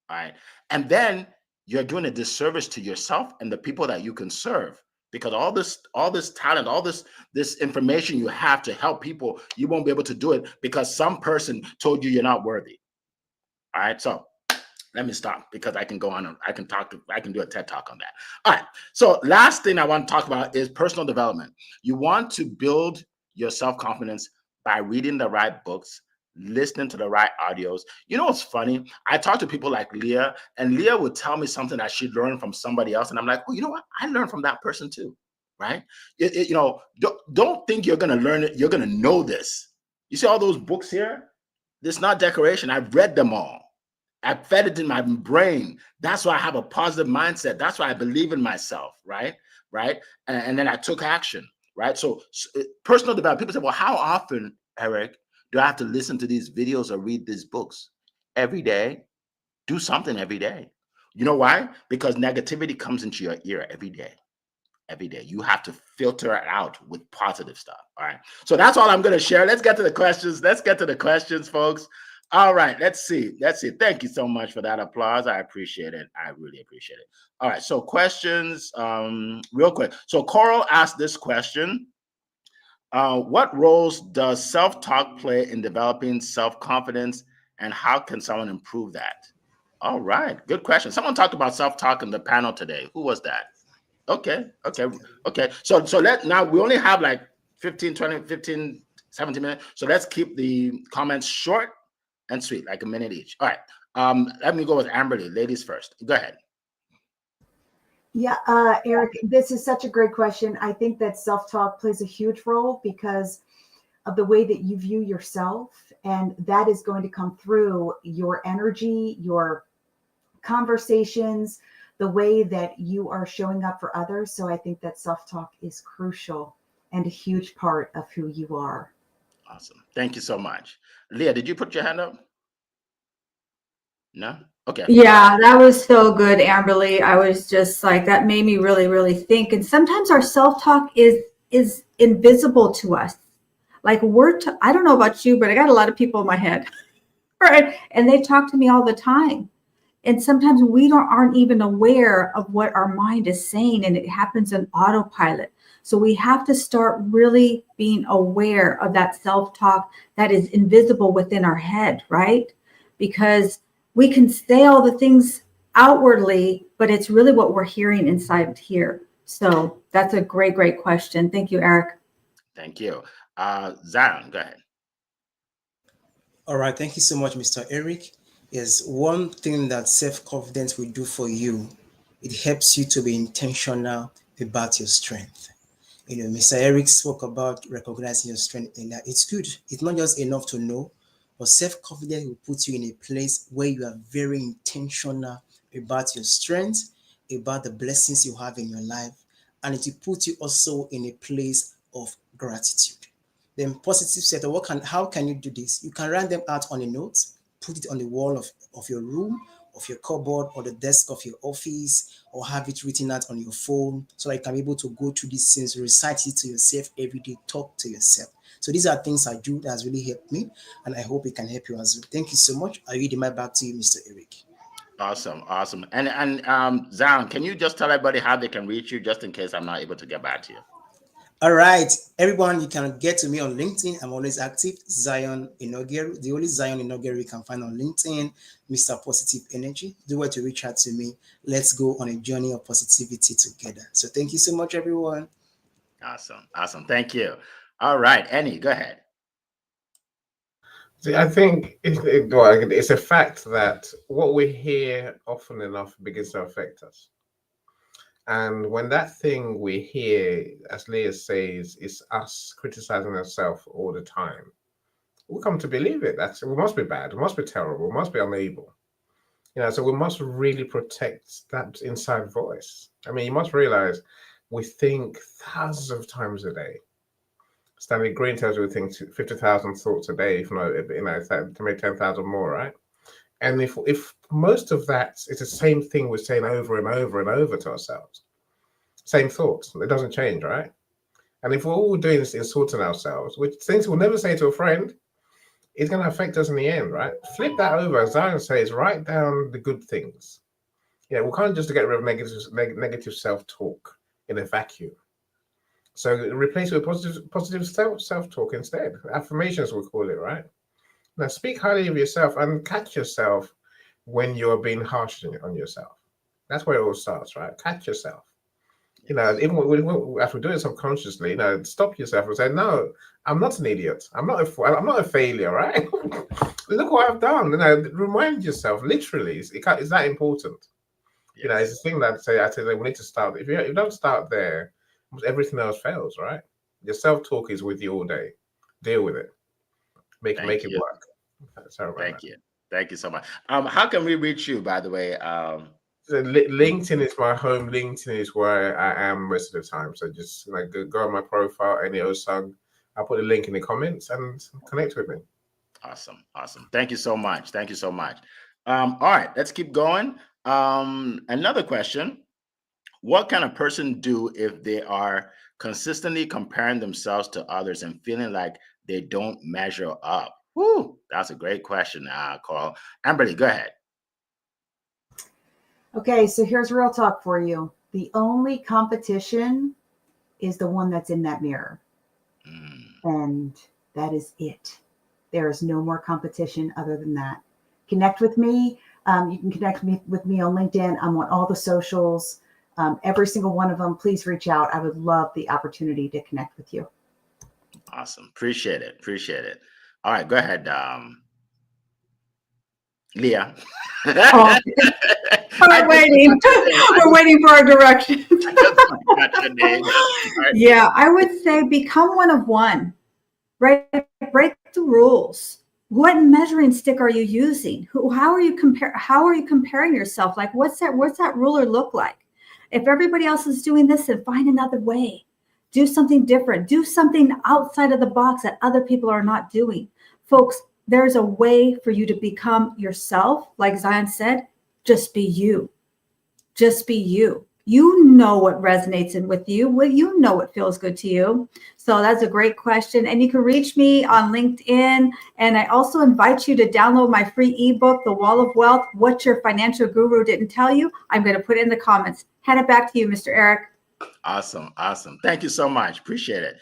All right. And then you're doing a disservice to yourself and the people that you can serve. Because all this talent, all this information you have to help people, you won't be able to do it because some person told you you're not worthy. All right. So let me stop because I can go on and I can do a TED talk on that. All right. So last thing I want to talk about is personal development. You want to build your self-confidence by reading the right books, listening to the right audios. You know what's funny? I talk to people like Leah, and Leah would tell me something that she learned from somebody else, and I'm like, oh, you know what? I learned from that person too, right? Don't think you're gonna learn it. You're gonna know this. You see all those books here? This is not decoration. I've read them all. I fed it in my brain. That's why I have a positive mindset. That's why I believe in myself, right? And then I took action, right? So personal development. People say, well, how often, Eric, do I have to listen to these videos or read these books? Every day. Do something every day. You know why? Because negativity comes into your ear every day. every day. You have to filter it out with positive stuff. All right. So that's all I'm going to share. Let's get to the questions. Let's get to the questions, folks. All right. Let's see. Thank you so much for that applause. I appreciate it. I really appreciate it. All right. So questions, real quick. So Coral asked this question. What roles does self-talk play in developing self-confidence, and how can someone improve that? All right. Good question. Someone talked about self-talk in the panel today. Who was that? Okay. Now we only have like 15, 20, 15, 17 minutes. So let's keep the comments short and sweet, like a minute each. All right. Let me go with Amberly. Ladies first. Go ahead. Yeah, Eric, this is such a great question. I think that self-talk plays a huge role because of the way that you view yourself, and that is going to come through your energy, your conversations, the way that you are showing up for others. So I think that self-talk is crucial and a huge part of who you are. Awesome. Thank you so much. Leah, did you put your hand up? No? Okay. Yeah, that was so good, Amberly. I was just like, that made me really, really think. And sometimes our self-talk is invisible to us. Like I don't know about you, but I got a lot of people in my head, right? And they talk to me all the time. And sometimes we aren't even aware of what our mind is saying, and it happens in autopilot. So we have to start really being aware of that self-talk that is invisible within our head, right? Because we can say all the things outwardly, but it's really what we're hearing inside here. So that's a great, great question. Thank you, Eric. Thank you. Zion, go ahead. All right, thank you so much, Mr. Eric. Is one thing that self-confidence will do for you. It helps you to be intentional about your strength. Mr. Eric spoke about recognizing your strength, and that it's good. It's not just enough to know, but self-confidence will put you in a place where you are very intentional about your strength, about the blessings you have in your life, and it will put you also in a place of gratitude. Then positive set, how can you do this? You can write them out on a note, put it on the wall of your room, of your cupboard, or the desk of your office, or have it written out on your phone so that you can be able to go through these things, recite it to yourself every day, talk to yourself. So these are things I do that has really helped me, and I hope it can help you as well. Thank you so much. I read my back to you, Mr. Eric. Awesome. And Zion, can you just tell everybody how they can reach you, just in case I'm not able to get back to you? All right, everyone, you can get to me on LinkedIn. I'm always active. Zion Inogeru, the only Zion Inogeru you can find on LinkedIn, Mr. Positive Energy. Do want to reach out to me. Let's go on a journey of positivity together. So thank you so much, everyone. Awesome. Thank you. All right, Annie, go ahead. See, I think it's a fact that what we hear often enough begins to affect us. And when that thing we hear, as Leah says, is us criticizing ourselves all the time, we come to believe it. We must be bad, we must be terrible, we must be unable. So we must really protect that inside voice. I mean, you must realize we think thousands of times a day. Stanley Green tells you we think 50,000 thoughts a day, if not, to make 10,000 more, right? And if most of that is the same thing we're saying over and over and over to ourselves, same thoughts, it doesn't change, right? And if we're all doing is insulting ourselves, which things we'll never say to a friend, it's going to affect us in the end, right? Flip that over, as Zion says, write down the good things. We can't just get rid of negative self-talk in a vacuum. So replace it with positive self-talk instead. Affirmations, we call it, right? Now speak highly of yourself and catch yourself when you're being harsh on yourself. That's where it all starts, right? Catch yourself. Even as we do it subconsciously, stop yourself and say, "No, I'm not an idiot. I'm not a failure, right? Look what I've done." Remind yourself. Literally, it's that important. Yes. It's a thing that I say that we need to start. If you don't start there, everything else fails, right? Your self-talk is with you all day. Deal with it. Make it work. Sorry about Thank that. you. Thank you so much. How can we reach you, by the way? So LinkedIn is my home. LinkedIn is where I am most of the time. So just go on my profile, any Osung. I'll put the link in the comments and connect with me. Awesome. Thank you so much. All right, let's keep going. Another question. What can a person do if they are consistently comparing themselves to others and feeling like they don't measure up? Whew, that's a great question, Carl. Amberly, go ahead. Okay, so here's real talk for you. The only competition is the one that's in that mirror. And that is it. There is no more competition other than that. Connect with me. You can connect with me on LinkedIn. I'm on all the socials. Every single one of them. Please reach out. I would love the opportunity to connect with you. Awesome. Appreciate it. Appreciate it. All right, go ahead, Leah. Oh, we're waiting. We're waiting for our directions. Yeah, I would say become one of one. Right? Break the rules. What measuring stick are you using? How are you comparing yourself? Like what's that ruler look like? If everybody else is doing this, then find another way. Do something different. Do something outside of the box that other people are not doing. Folks, there's a way for you to become yourself. Like Zion said, just be you. Just be you. You know what resonates with you. You know what feels good to you. So that's a great question. And you can reach me on LinkedIn. And I also invite you to download my free ebook, The Wall of Wealth, What Your Financial Guru Didn't Tell You. I'm going to put it in the comments. Hand it back to you, Mr. Eric. Awesome. Awesome. Thank you so much. Appreciate it.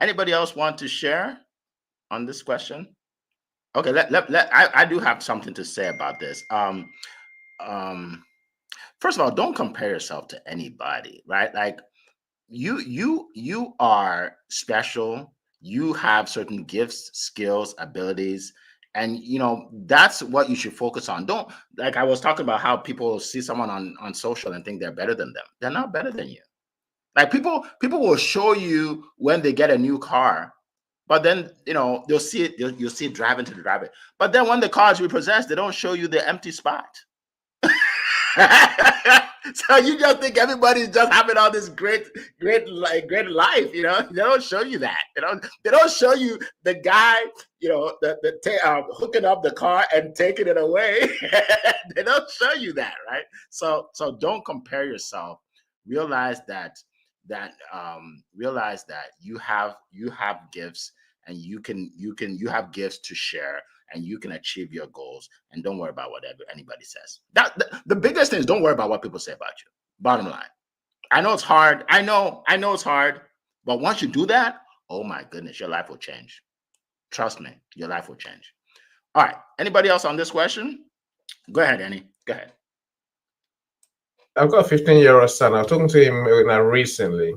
Anybody else want to share on this question? Okay, I do have something to say about this. First of all, don't compare yourself to anybody, right? Like you are special. You have certain gifts, skills, abilities, and that's what you should focus on. Don't, like I was talking about how people see someone on social and think they're better than them. They're not better than you. Like people will show you when they get a new car, but then you'll see it. You'll see it driving to the driveway. But then when the car is repossessed, they don't show you the empty spot. So you just think everybody's just having all this great life, They don't show you that. They don't show you the guy, hooking up the car and taking it away. They don't show you that, right? So don't compare yourself. Realize that you have gifts, and you have gifts to share, and you can achieve your goals, and don't worry about whatever anybody says. The biggest thing is don't worry about what people say about you. Bottom line. I know it's hard. I know it's hard, but once you do that, oh my goodness, your life will change. Trust me, your life will change. All right. Anybody else on this question? Go ahead, Annie. Go ahead. I've got a 15-year-old son. I was talking to him recently,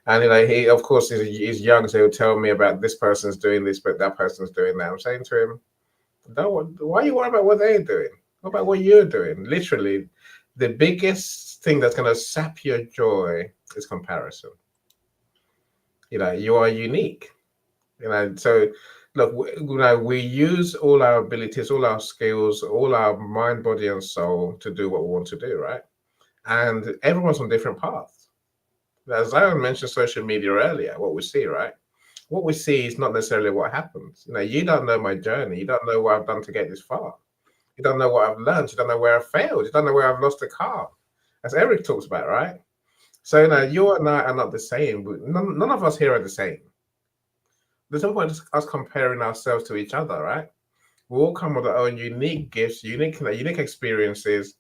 and he, of course, he's young, so he'll tell me about this person's doing this, but that person's doing that. I'm saying to him, why are you worried about what they're doing? What about what you're doing? Literally, the biggest thing that's going to sap your joy is comparison. You are unique. So look, we use all our abilities, all our skills, all our mind, body, and soul to do what we want to do, right? And everyone's on different paths. As Zion mentioned social media earlier, what we see, right? What we see is not necessarily what happens. You don't know my journey. You don't know what I've done to get this far. You don't know what I've learned. You don't know where I failed. You don't know where I've lost a car, as Eric talks about, right? So you and I are not the same. None of us here are the same. There's no point us comparing ourselves to each other, right? We all come with our own unique gifts, unique experiences,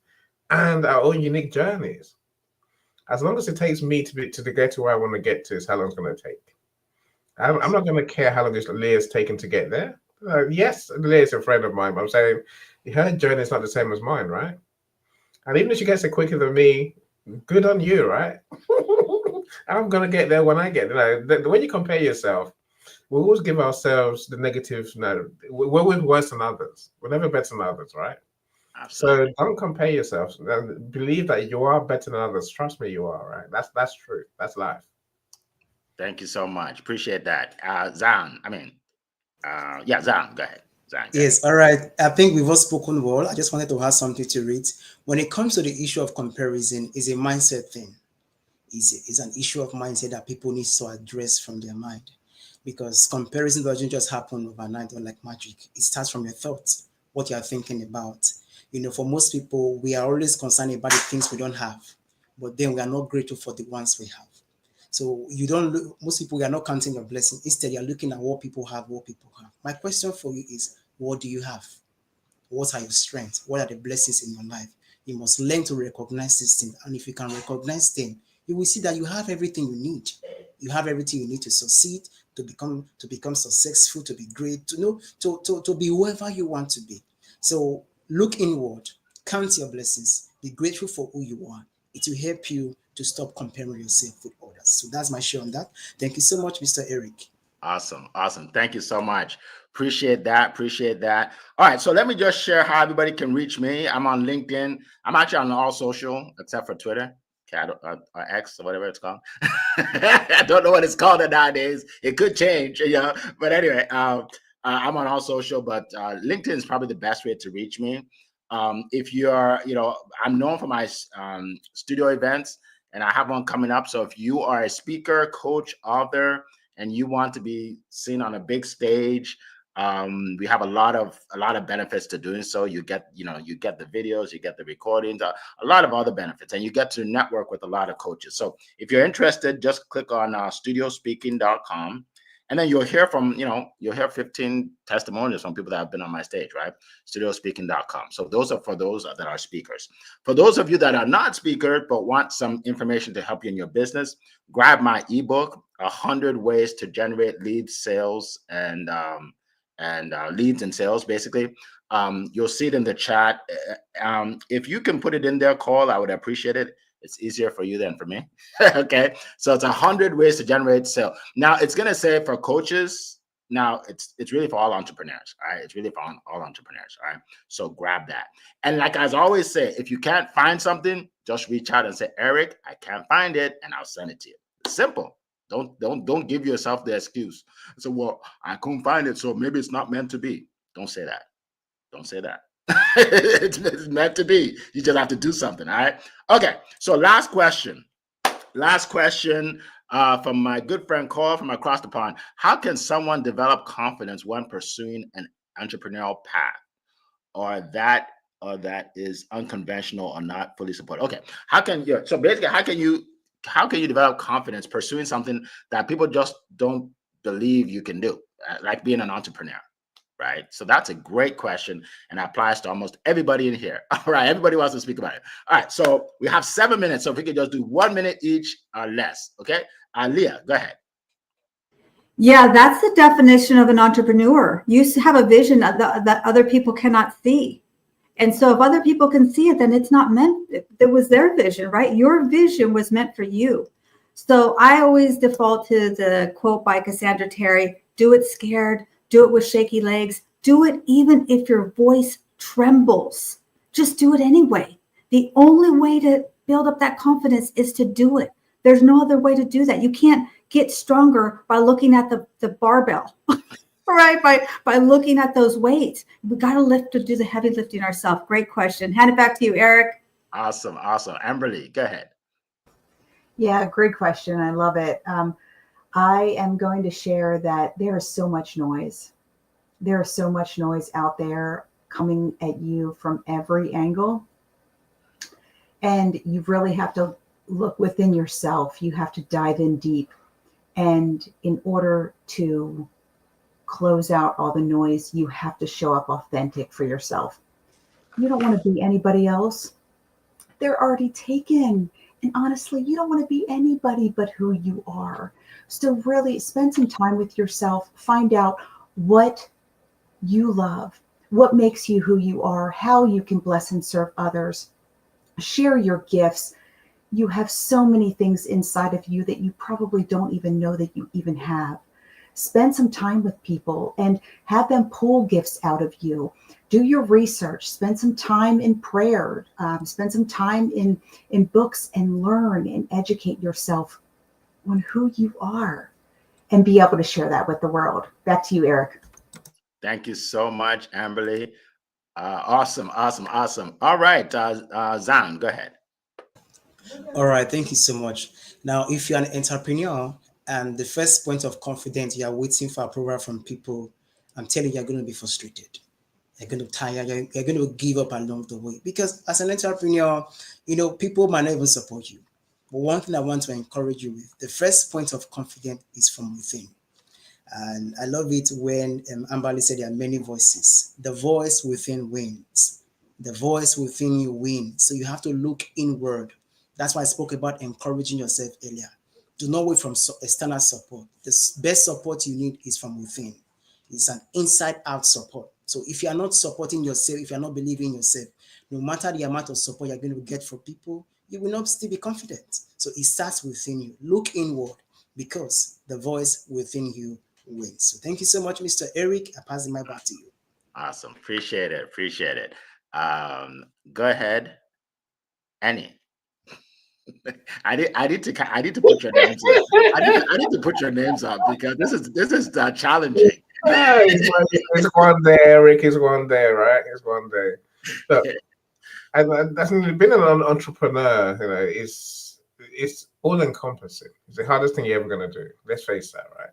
and our own unique journeys. As long as it takes me to get to where I want to get to, is how long it's going to take. I'm not going to care how long Leah's taken to get there. Yes, Leah's a friend of mine, but I'm saying her journey is not the same as mine, right? And even if she gets there quicker than me, good on you, right? I'm going to get there when I get there. When you compare yourself, we always give ourselves the negative. We're worse than others. We're never better than others, right? Absolutely. So don't compare yourself. Believe that you are better than others. Trust me, you are, right? That's true. That's life. Thank you so much. Appreciate that. Zan, Zan, go ahead. Yes, all right. I think we've all spoken well. I just wanted to add something to read. When it comes to the issue of comparison, it's a mindset thing. It's an issue of mindset that people need to address from their mind. Because comparison doesn't just happen overnight or like magic. It starts from your thoughts, what you're thinking about. For most people, we are always concerned about the things we don't have. but then we are not grateful for the ones we have. So you don't look, most people are not counting your blessing. Instead, you're looking at what people have, what people have. My question for you is, what do you have? What are your strengths? What are the blessings in your life? You must learn to recognize these things. And if you can recognize them, you will see that you have everything you need. You have everything you need to succeed, to become successful, to be great, to know, to be whoever you want to be. So look inward, count your blessings, be grateful for who you are. It will help you to stop comparing yourself with others. So that's my share on that. Thank you so much, Mr. Eric. Awesome. Awesome. Thank you so much. Appreciate that. Appreciate that. All right. So let me just share how everybody can reach me. I'm on LinkedIn. I'm actually on all social except for Twitter, or X, or whatever it's called. I don't know what it's called nowadays. It could change, But anyway, I'm on all social, but LinkedIn is probably the best way to reach me. If you're, I'm known for my studio events, and I have one coming up. So if you are a speaker, coach, author, and you want to be seen on a big stage, we have a lot of benefits to doing so. You get the videos, you get the recordings, a lot of other benefits, and you get to network with a lot of coaches. So if you're interested, just click on studiospeaking.com, and then you'll hear 15 testimonials from people that have been on my stage, right? Studiospeaking.com. So those are for those that are speakers. For those of you that are not speakers but want some information to help you in your business, grab my ebook, 100 Ways to Generate Leads, Sales, and leads and sales, basically. You'll see it in the chat. If you can put it in there, Cole, I would appreciate it. It's easier for you than for me. Okay. So it's 100 ways to generate sales. Now it's going to say for coaches. Now it's really for all entrepreneurs. All right. It's really for all entrepreneurs. All right. So grab that. And like I always say, if you can't find something, just reach out and say, Eric, I can't find it, and I'll send it to you. It's simple. Don't give yourself the excuse. So, well, I couldn't find it, so maybe it's not meant to be. Don't say that. Don't say that. It's meant to be. You just have to do something. All right. Okay. So last question. From my good friend Cole from across the pond. How can someone develop confidence when pursuing an entrepreneurial path, or that is unconventional or not fully supported? Okay. So basically, how can you develop confidence pursuing something that people just don't believe you can do, like being an entrepreneur? Right. So that's a great question, and applies to almost everybody in here. All right. Everybody wants to speak about it. All right. So we have 7 minutes. So if we could just do 1 minute each or less. Okay. Leah, go ahead. Yeah, that's the definition of an entrepreneur. You have a vision that other people cannot see. And so if other people can see it, then it's not meant, it was their vision, right? Your vision was meant for you. So I always default to the quote by Cassandra Terry, do it scared, do it with shaky legs, do it even if your voice trembles. Just do it anyway. The only way to build up that confidence is to do it. There's no other way to do that. You can't get stronger by looking at the barbell. Right, by looking at those weights. We got to do the heavy lifting ourselves. Great question. Hand it back to you, Eric. Awesome. Amberly, go ahead. Yeah, great question. I love it. I am going to share that there is so much noise. There is so much noise out there coming at you from every angle. And you really have to look within yourself. You have to dive in deep. And in order to close out all the noise, you have to show up authentic for yourself. You don't want to be anybody else. They're already taken. And honestly, you don't want to be anybody but who you are. So really spend some time with yourself. Find out what you love, what makes you who you are, how you can bless and serve others. Share your gifts. You have so many things inside of you that you probably don't even know that you even have. Spend some time with people and have them pull gifts out of you. Do your research. Spend some time in prayer. Spend some time in books and learn and educate yourself on who you are and be able to share that with the world. Back to you, Eric. Thank you so much, Amberly. Awesome. All right, Zan, go ahead. All right, thank you so much. Now, if you're an entrepreneur and the first point of confidence, you are waiting for approval from people, I'm telling you, you're going to be frustrated. You're going to tire. You're going to give up along the way, because as an entrepreneur, people might not even support you. But one thing I want to encourage you with, the first point of confidence is from within. And I love it when Ambali said there are many voices. The voice within wins. The voice within you wins. So you have to look inward. That's why I spoke about encouraging yourself earlier. Do not wait from external support. The best support you need is from within. It's an inside out support. So if you are not supporting yourself, if you are not believing in yourself, no matter the amount of support you're going to get from people, you will not still be confident. So it starts within you. Look inward because the voice within you wins. So thank you so much, Mr. Eric. I pass the mic back to you. Awesome. Appreciate it. Appreciate it. Go ahead, Annie. I need to put your names up. I need to put your names up because this is challenging. It's one day, Eric. It's one day, right? It's one day. Look, I think being an entrepreneur, it's all encompassing. It's the hardest thing you're ever going to do. Let's face that, right?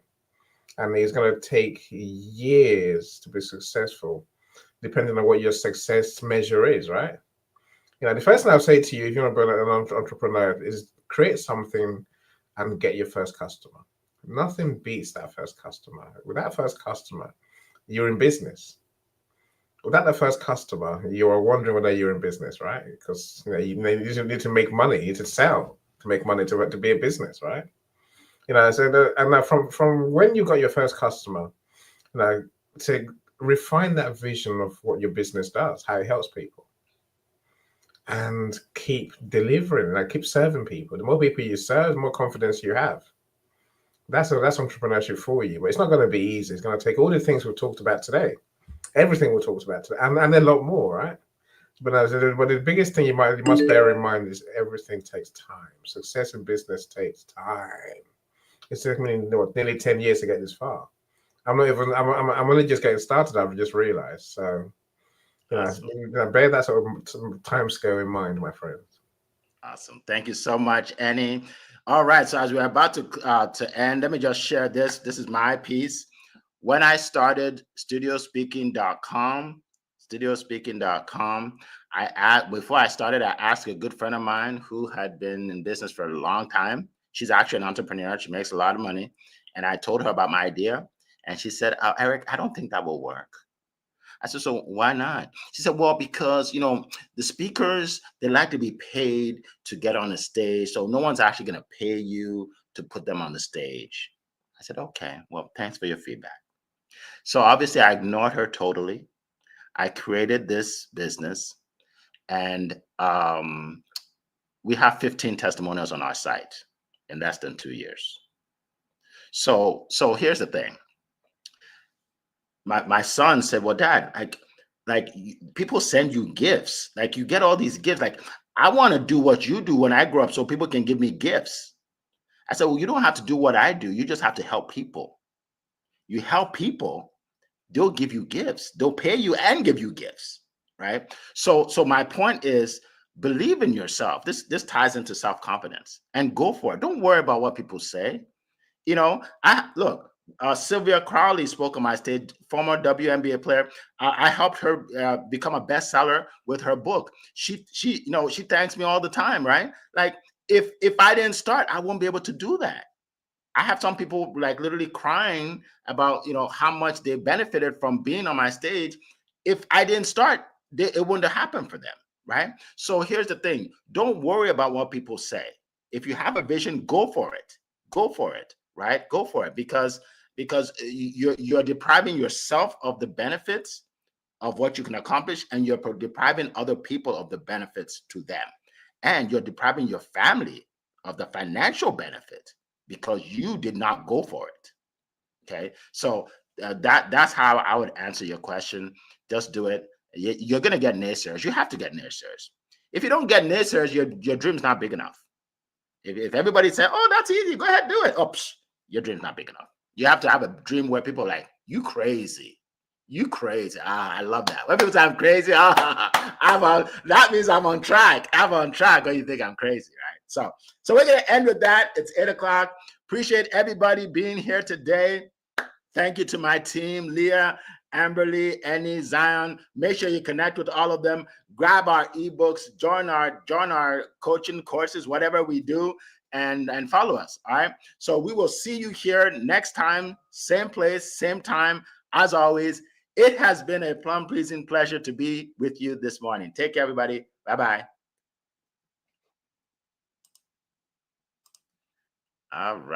And it's going to take years to be successful, depending on what your success measure is, right? The first thing I'll say to you, if you want to be an entrepreneur, is create something and get your first customer. Nothing beats that first customer. With that first customer, you're in business. Without the first customer, you are wondering whether you're in business, right? Because you need to make money, you need to sell to make money to be a business, right? From when you got your first customer, to refine that vision of what your business does, how it helps people, and keep delivering, keep serving people. The more people you serve, the more confidence you have. That's entrepreneurship for you. But it's not going to be easy. It's going to take all the things we've talked about today, everything we talked about today, and a lot more, right? But the biggest thing you must bear in mind is everything takes time. Success in business takes time. It's taken me nearly 10 years to get this far. I'm only just getting started. I've just realized. So, Awesome. Bear that sort of time scale in mind, my friends. Awesome. Thank you so much, Annie. All right. So as we're about to end, let me just share this. This is my piece. When I started studiospeaking.com, before I started, I asked a good friend of mine who had been in business for a long time. She's actually an entrepreneur. She makes a lot of money. And I told her about my idea. And she said, Eric, I don't think that will work. I said, so why not? She said, well, because, the speakers, they like to be paid to get on the stage. So no one's actually going to pay you to put them on the stage. I said, okay, well, thanks for your feedback. So obviously I ignored her totally. I created this business and we have 15 testimonials on our site in less than 2 years. So here's the thing. My son said, well, Dad, like people send you gifts. Like you get all these gifts. Like I want to do what you do when I grow up so people can give me gifts. I said, well, you don't have to do what I do. You just have to help people. You help people, they'll give you gifts. They'll pay you and give you gifts, right? So my point is believe in yourself. This ties into self-confidence and go for it. Don't worry about what people say. Sylvia Crowley spoke on my stage, former WNBA player. I helped her become a bestseller with her book. She thanks me all the time, right? Like if I didn't start, I wouldn't be able to do that. I have some people like literally crying about, how much they benefited from being on my stage. If I didn't start, it wouldn't have happened for them, right? So here's the thing. Don't worry about what people say. If you have a vision, go for it. Go for it, right? Go for it because you're depriving yourself of the benefits of what you can accomplish, and you're depriving other people of the benefits to them. And you're depriving your family of the financial benefit because you did not go for it. Okay. So that's how I would answer your question. Just do it. You're going to get naysayers. You have to get naysayers. If you don't get naysayers, your dream's not big enough. If everybody say, oh, that's easy, go ahead, do it. Oh, your dream's not big enough. You have to have a dream where people are like, you crazy. You crazy. I love that. When people say I'm crazy, that means I'm on track. I'm on track when you think I'm crazy, right? So we're going to end with that. It's 8:00. Appreciate everybody being here today. Thank you to my team, Leah, Amberly, Annie, Zion. Make sure you connect with all of them. Grab our ebooks, join our coaching courses, whatever we do, and follow us. All right. So we will see you here next time, same place, same time. As always, it has been a plum pleasing pleasure to be with you this morning. Take care, everybody. Bye-bye. All right.